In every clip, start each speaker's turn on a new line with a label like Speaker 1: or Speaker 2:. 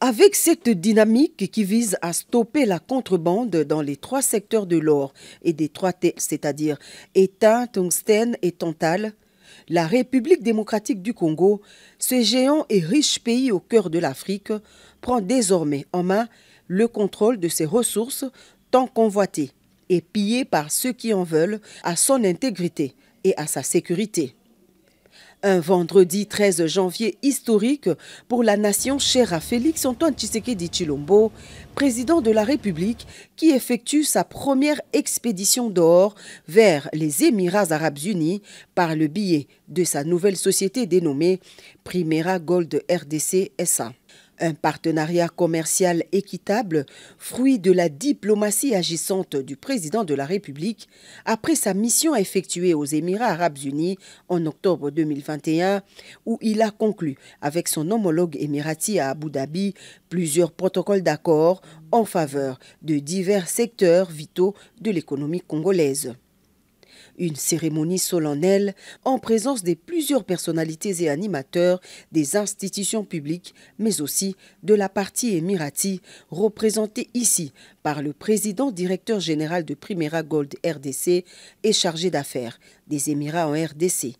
Speaker 1: Avec cette dynamique qui vise à stopper la contrebande dans les 3 secteurs de l'or et des 3 T, c'est-à-dire étain, tungstène et tantal, la République démocratique du Congo, ce géant et riche pays au cœur de l'Afrique, prend désormais en main le contrôle de ses ressources tant convoitées et pillées par ceux qui en veulent à son intégrité et à sa sécurité. Un vendredi 13 janvier historique pour la nation chère à Félix Antoine Tshisekedi Tshilombo, président de la République, qui effectue sa première expédition dehors vers les Émirats arabes unis par le biais de sa nouvelle société dénommée Primera Gold RDC SA. Un partenariat commercial équitable, fruit de la diplomatie agissante du président de la République, après sa mission effectuée aux Émirats arabes unis en octobre 2021, où il a conclu avec son homologue émirati à Abu Dhabi plusieurs protocoles d'accord en faveur de divers secteurs vitaux de l'économie congolaise. Une cérémonie solennelle en présence de plusieurs personnalités et animateurs des institutions publiques, mais aussi de la partie émirati, représentée ici par le président directeur général de Primera Gold RDC et chargé d'affaires des Émirats en RDC.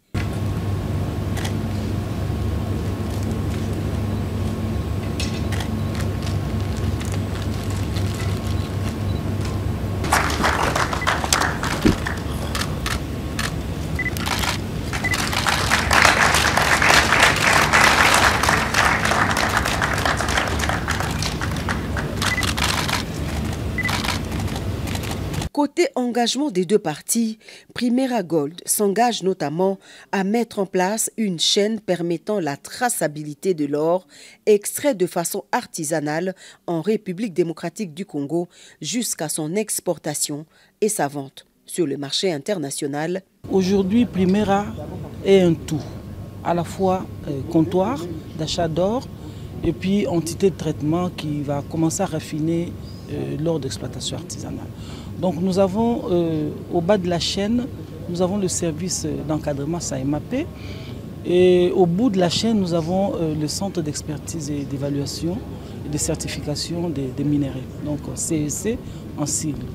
Speaker 1: Côté engagement des 2 parties, Primera Gold s'engage notamment à mettre en place une chaîne permettant la traçabilité de l'or extrait de façon artisanale en République démocratique du Congo jusqu'à son exportation et sa vente sur le marché international.
Speaker 2: Aujourd'hui, Primera est un tout, à la fois comptoir d'achat d'or et puis entité de traitement qui va commencer à raffiner l'or d'exploitation artisanale. Donc nous avons au bas de la chaîne, nous avons le service d'encadrement SAEMAP et au bout de la chaîne, nous avons le centre d'expertise et d'évaluation et de certification des minéraux, donc CEC en sigle,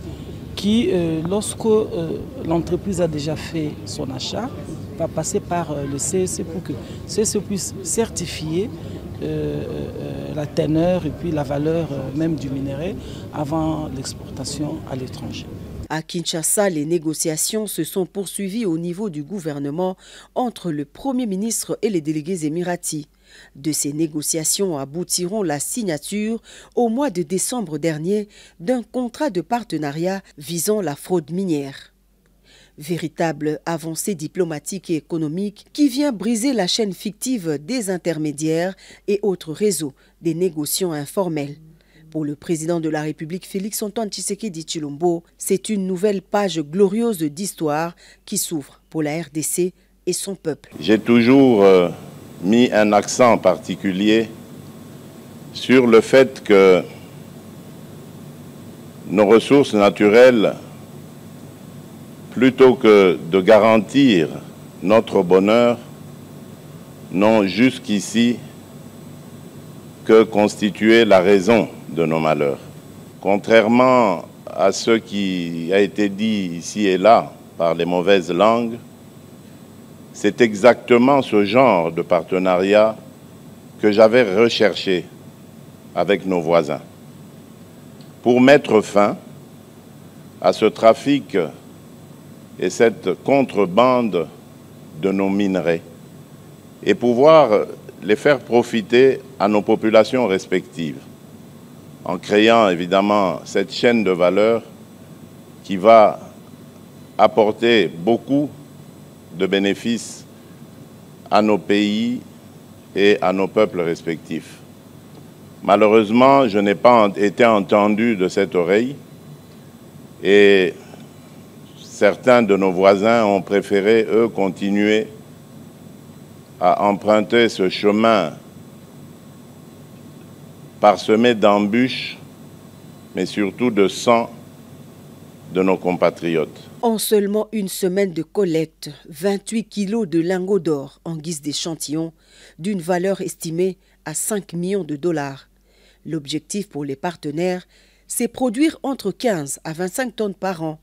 Speaker 2: qui lorsque l'entreprise a déjà fait son achat, va passer par le CEC pour que le CEC puisse certifier la teneur et puis la valeur même du minerai avant l'exportation à l'étranger.
Speaker 1: À Kinshasa, les négociations se sont poursuivies au niveau du gouvernement entre le Premier ministre et les délégués émiratis. De ces négociations aboutiront la signature au mois de décembre dernier d'un contrat de partenariat visant la fraude minière. Véritable avancée diplomatique et économique qui vient briser la chaîne fictive des intermédiaires et autres réseaux des négociants informels. Pour le président de la République Félix Antoine Tshisekedi Tshilombo, c'est une nouvelle page glorieuse d'histoire qui s'ouvre pour la RDC et son peuple.
Speaker 3: J'ai toujours mis un accent particulier sur le fait que nos ressources naturelles, plutôt que de garantir notre bonheur, n'ont jusqu'ici que constitué la raison de nos malheurs. Contrairement à ce qui a été dit ici et là par les mauvaises langues, c'est exactement ce genre de partenariat que j'avais recherché avec nos voisins pour mettre fin à ce trafic et cette contrebande de nos minerais et pouvoir les faire profiter à nos populations respectives en créant évidemment cette chaîne de valeur qui va apporter beaucoup de bénéfices à nos pays et à nos peuples respectifs. Malheureusement, je n'ai pas été entendu de cette oreille et certains de nos voisins ont préféré, eux, continuer à emprunter ce chemin parsemé d'embûches, mais surtout de sang de nos compatriotes.
Speaker 1: En seulement une semaine de collecte, 28 kilos de lingots d'or en guise d'échantillon d'une valeur estimée à 5 millions de dollars. L'objectif pour les partenaires, c'est produire entre 15 à 25 tonnes par an.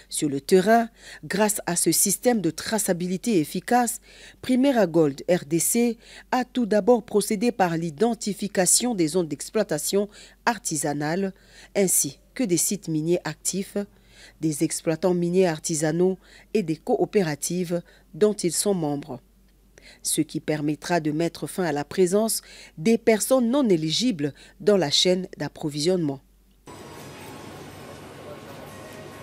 Speaker 1: Sur le terrain, grâce à ce système de traçabilité efficace, Primera Gold RDC a tout d'abord procédé par l'identification des zones d'exploitation artisanale ainsi que des sites miniers actifs, des exploitants miniers artisanaux et des coopératives dont ils sont membres. Ce qui permettra de mettre fin à la présence des personnes non éligibles dans la chaîne d'approvisionnement.